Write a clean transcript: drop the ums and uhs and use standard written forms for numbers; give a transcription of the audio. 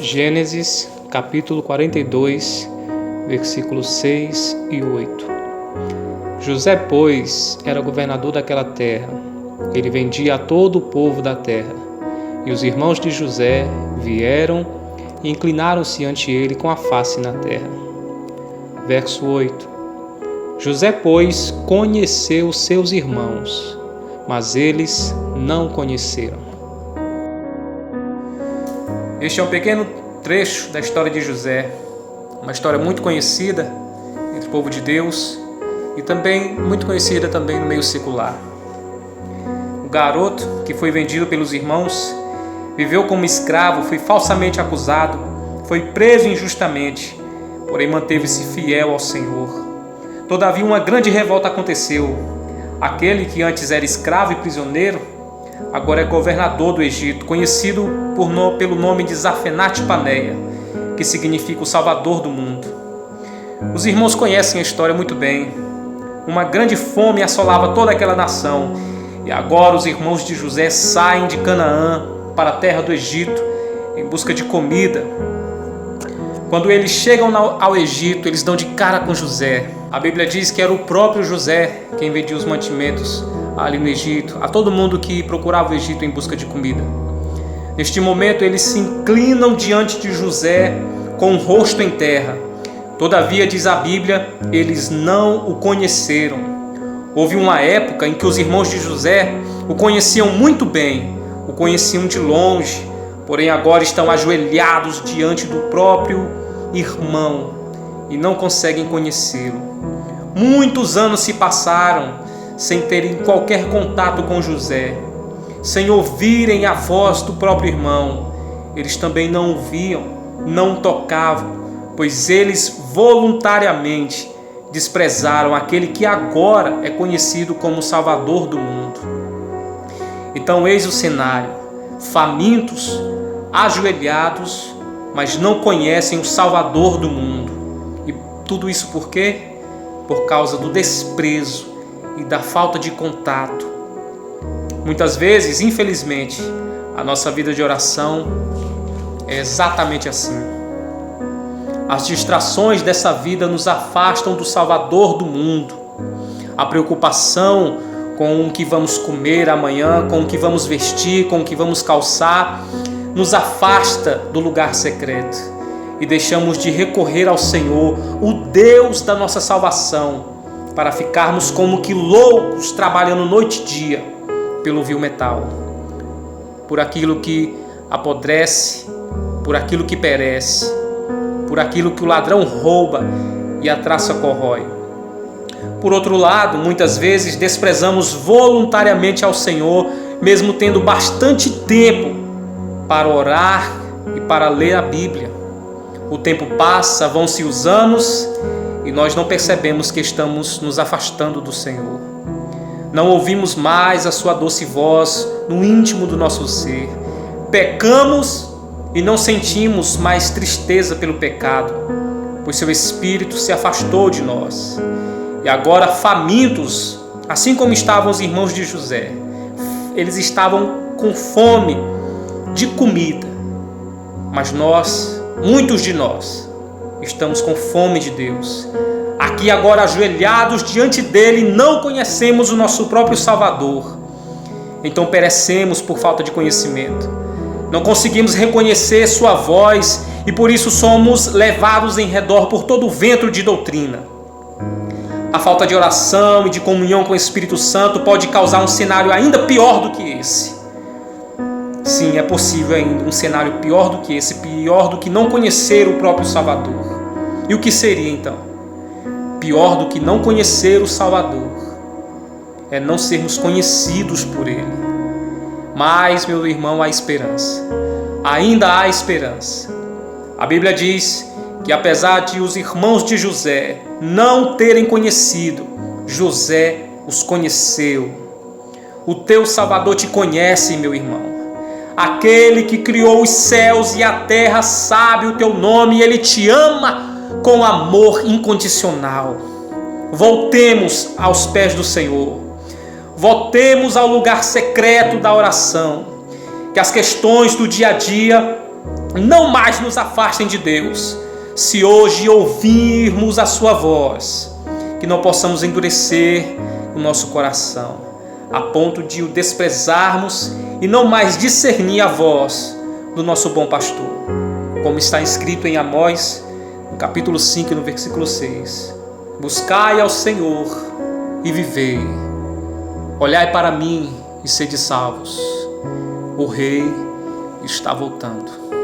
Gênesis, capítulo 42, versículos 6 e 8. José, pois, era governador daquela terra. Ele vendia a todo o povo da terra. E os irmãos de José vieram e inclinaram-se ante ele com a face na terra. Verso 8. José, pois, conheceu seus irmãos, mas eles não o conheceram. Este é um pequeno trecho da história de José, uma história muito conhecida entre o povo de Deus e também muito conhecida também no meio secular. O garoto que foi vendido pelos irmãos viveu como escravo, foi falsamente acusado, foi preso injustamente, porém manteve-se fiel ao Senhor. Todavia uma grande revolta aconteceu. Aquele que antes era escravo e prisioneiro agora é governador do Egito, conhecido pelo nome de Zafenate-Paneia, que significa o Salvador do mundo. Os irmãos conhecem a história muito bem. Uma grande fome assolava toda aquela nação, e agora os irmãos de José saem de Canaã para a terra do Egito em busca de comida. Quando eles chegam ao Egito, eles dão de cara com José. A Bíblia diz que era o próprio José quem vendia os mantimentos ali no Egito, a todo mundo que procurava o Egito em busca de comida. Neste momento eles se inclinam diante de José com o rosto em terra. Todavia, diz a Bíblia, eles não o conheceram. Houve uma época em que os irmãos de José o conheciam muito bem, o conheciam de longe, porém agora estão ajoelhados diante do próprio irmão e não conseguem conhecê-lo. Muitos anos se passaram sem terem qualquer contato com José, sem ouvirem a voz do próprio irmão. Eles também não ouviam, não tocavam, pois eles voluntariamente desprezaram aquele que agora é conhecido como o Salvador do mundo. Então eis o cenário: famintos, ajoelhados, mas não conhecem o Salvador do mundo. E tudo isso por quê? Por causa do desprezo e da falta de contato. Muitas vezes, infelizmente, a nossa vida de oração é exatamente assim. As distrações dessa vida nos afastam do Salvador do mundo. A preocupação com o que vamos comer amanhã, com o que vamos vestir, com o que vamos calçar, nos afasta do lugar secreto e deixamos de recorrer ao Senhor, o Deus da nossa salvação, para ficarmos como que loucos trabalhando noite e dia pelo vil metal, por aquilo que apodrece, por aquilo que perece, por aquilo que o ladrão rouba e a traça corrói. Por outro lado, muitas vezes desprezamos voluntariamente ao Senhor, mesmo tendo bastante tempo para orar e para ler a Bíblia. O tempo passa, vão-se os anos e nós não percebemos que estamos nos afastando do Senhor. Não ouvimos mais a sua doce voz no íntimo do nosso ser. Pecamos e não sentimos mais tristeza pelo pecado, pois seu Espírito se afastou de nós. E agora, famintos, assim como estavam os irmãos de José, eles estavam com fome de comida. Mas nós, muitos de nós, estamos com fome de Deus. Aqui agora ajoelhados diante dele, não conhecemos o nosso próprio Salvador. Então perecemos por falta de conhecimento. Não conseguimos reconhecer sua voz e por isso somos levados em redor por todo o vento de doutrina. A falta de oração e de comunhão com o Espírito Santo pode causar um cenário ainda pior do que esse. Sim, é possível ainda um cenário pior do que esse, pior do que não conhecer o próprio Salvador. E o que seria então? Pior do que não conhecer o Salvador é não sermos conhecidos por Ele. Mas, meu irmão, há esperança. Ainda há esperança. A Bíblia diz que apesar de os irmãos de José não terem conhecido, José os conheceu. O teu Salvador te conhece, meu irmão. Aquele que criou os céus e a terra sabe o teu nome e Ele te ama com amor incondicional. Voltemos aos pés do Senhor. Voltemos ao lugar secreto da oração. Que as questões do dia a dia não mais nos afastem de Deus. Se hoje ouvirmos a sua voz, que não possamos endurecer o nosso coração, a ponto de o desprezarmos e não mais discernir a voz do nosso bom pastor. Como está escrito em Amós, no capítulo 5, no versículo 6. Buscai ao Senhor e vivei. Olhai para mim e sede salvos. O Rei está voltando.